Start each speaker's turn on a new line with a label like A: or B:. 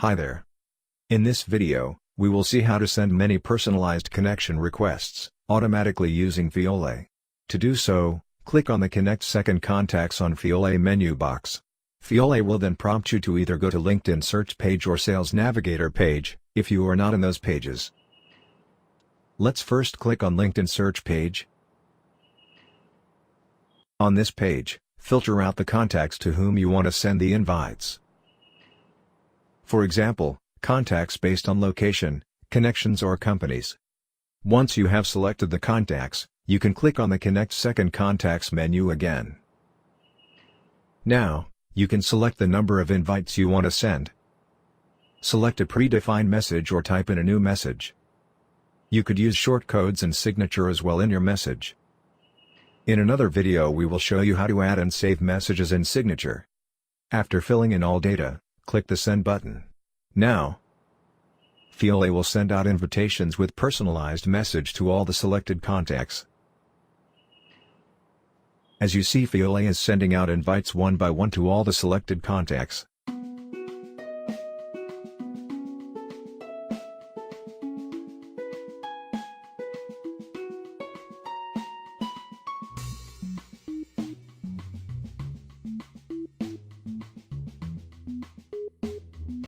A: Hi there. In this video, we will see how to send many personalized connection requests automatically using Fiyole. To do so, click on the Connect Second Contacts on Fiyole menu box. Fiyole will then prompt you to either go to LinkedIn search page or Sales Navigator page, if you are not in those pages. Let's first click on LinkedIn search page. On this page, filter out the contacts to whom you want to send the invites. For example, contacts based on location, connections or companies. Once you have selected the contacts, you can click on the Connect Second Contacts menu again. Now, you can select the number of invites you want to send. Select a predefined message or type in a new message. You could use short codes and signature as well in your message. In another video we will show you how to add and save messages in signature. After filling in all data, click the Send button. Now, Fiyole will send out invitations with personalized message to all the selected contacts. As you see, Fiyole is sending out invites one by one to all the selected contacts.